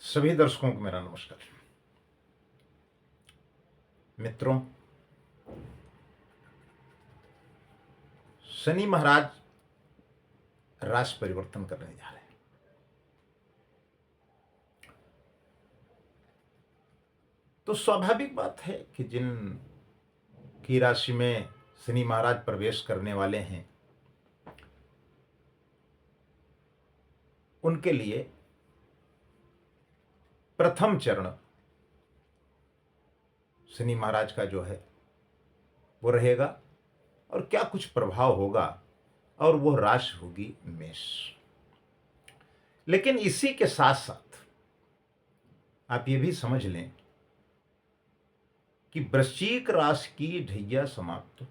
सभी दर्शकों को मेरा नमस्कार। मित्रों, शनि महाराज राशि परिवर्तन करने जा रहे हैं। तो स्वाभाविक बात है कि जिन की राशि में शनि महाराज प्रवेश करने वाले हैं उनके लिए प्रथम चरण शनि महाराज का जो है वो रहेगा और क्या कुछ प्रभाव होगा, और वो राशि होगी मेष। लेकिन इसी के साथ साथ आप ये भी समझ लें कि वृश्चिक राशि की ढैया समाप्त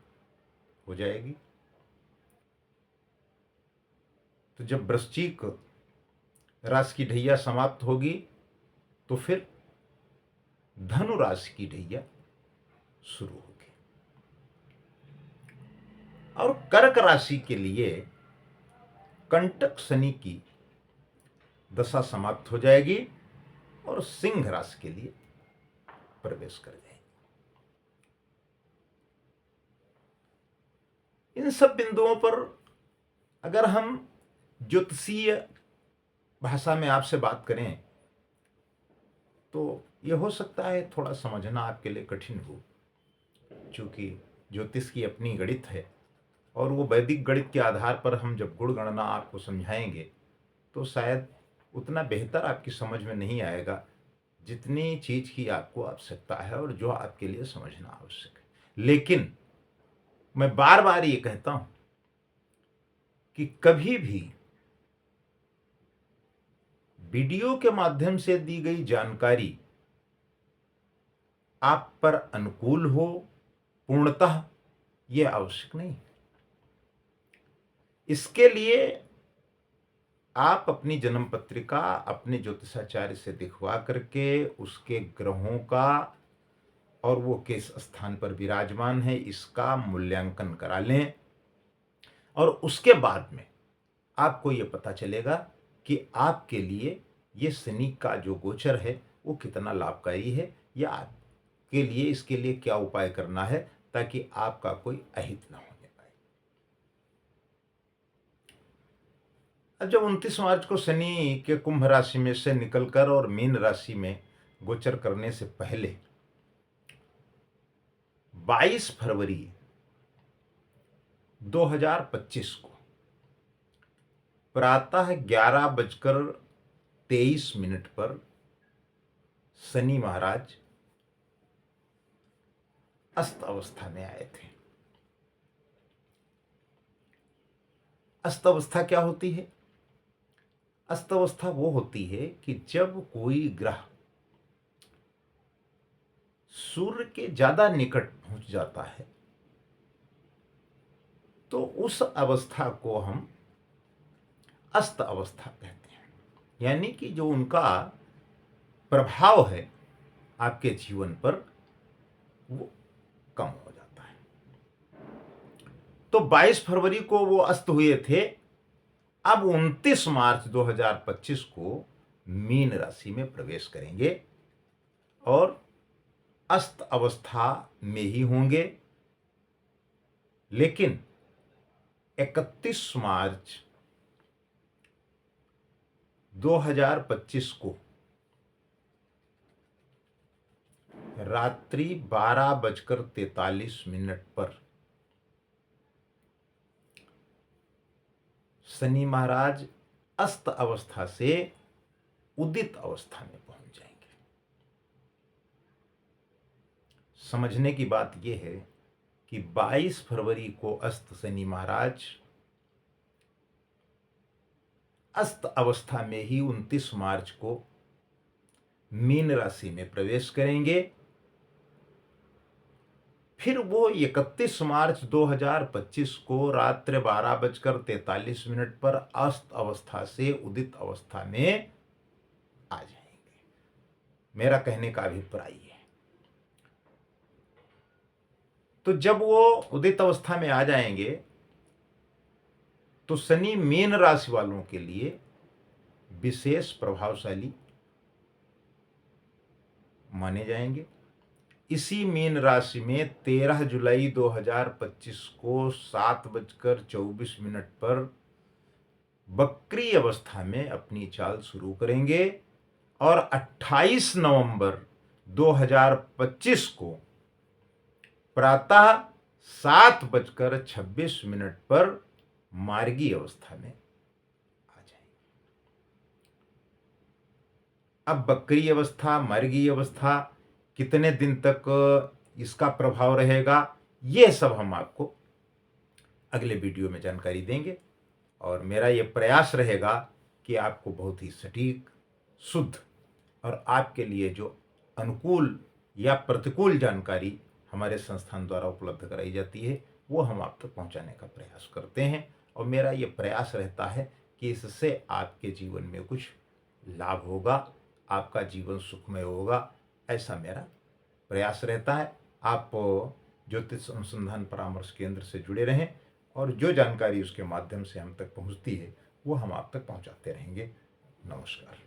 हो जाएगी। तो जब वृश्चिक राशि की ढैया समाप्त होगी तो फिर धनु राशि की ढैया शुरू होगी और कर्क राशि के लिए कंटक शनि की दशा समाप्त हो जाएगी और सिंह राशि के लिए प्रवेश कर जाएगी। इन सब बिंदुओं पर अगर हम ज्योतिषीय भाषा में आपसे बात करें तो यह हो सकता है थोड़ा समझना आपके लिए कठिन हो, क्योंकि ज्योतिष की अपनी गणित है और वो वैदिक गणित के आधार पर हम जब गुण गणना आपको समझाएंगे तो शायद उतना बेहतर आपकी समझ में नहीं आएगा जितनी चीज की आपको आवश्यकता है और जो आपके लिए समझना आवश्यक है। लेकिन मैं बार बार ये कहता हूं कि कभी भी वीडियो के माध्यम से दी गई जानकारी आप पर अनुकूल हो, पूर्णतः यह आवश्यक नहीं। इसके लिए आप अपनी जन्म पत्रिका अपने ज्योतिषाचार्य से दिखवा करके उसके ग्रहों का और वो किस स्थान पर विराजमान है इसका मूल्यांकन करा लें, और उसके बाद में आपको ये पता चलेगा कि आपके लिए ये शनि का जो गोचर है वो कितना लाभकारी है, या आपके लिए इसके लिए क्या उपाय करना है ताकि आपका कोई अहित ना होने पाए। अब जब 29 मार्च को शनि के कुंभ राशि में से निकलकर और मीन राशि में गोचर करने से पहले 22 फरवरी 2025 को प्रातः 11:23 पर शनि महाराज अस्त अवस्था में आए थे। अस्त अवस्था क्या होती है? अस्त अवस्था वो होती है कि जब कोई ग्रह सूर्य के ज्यादा निकट पहुंच जाता है तो उस अवस्था को हम अस्त अवस्था कहते हैं। यानी कि जो उनका प्रभाव है आपके जीवन पर वो कम हो जाता है। तो 22 फरवरी को वो अस्त हुए थे। अब 29 मार्च 2025 को मीन राशि में प्रवेश करेंगे और अस्त अवस्था में ही होंगे। लेकिन 31 मार्च 2025 को रात्रि 12:43 पर शनि महाराज अस्त अवस्था से उदित अवस्था में पहुंच जाएंगे। समझने की बात यह है कि 22 फरवरी को अस्त शनि महाराज अस्त अवस्था में ही 29 मार्च को मीन राशि में प्रवेश करेंगे। फिर वो 31 मार्च 2025 को रात्रि 12:43 पर अस्त अवस्था से उदित अवस्था में आ जाएंगे। मेरा कहने का अभिप्राय है, तो जब वो उदित अवस्था में आ जाएंगे तो शनि मीन राशि वालों के लिए विशेष प्रभावशाली माने जाएंगे। इसी मीन राशि में 13 जुलाई 2025 को 7:24 पर वक्री अवस्था में अपनी चाल शुरू करेंगे और 28 नवंबर 2025 को प्रातः 7:26 पर मार्गी अवस्था में आ जाएंगे। अब वक्री अवस्था, मार्गी अवस्था कितने दिन तक इसका प्रभाव रहेगा, ये सब हम आपको अगले वीडियो में जानकारी देंगे। और मेरा ये प्रयास रहेगा कि आपको बहुत ही सटीक, शुद्ध और आपके लिए जो अनुकूल या प्रतिकूल जानकारी हमारे संस्थान द्वारा उपलब्ध कराई जाती है वो हम आप तक पहुंचाने का प्रयास करते हैं। और मेरा ये प्रयास रहता है कि इससे आपके जीवन में कुछ लाभ होगा, आपका जीवन सुखमय होगा, ऐसा मेरा प्रयास रहता है। आप ज्योतिष अनुसंधान परामर्श केंद्र से जुड़े रहें और जो जानकारी उसके माध्यम से हम तक पहुंचती है वो हम आप तक पहुंचाते रहेंगे। नमस्कार।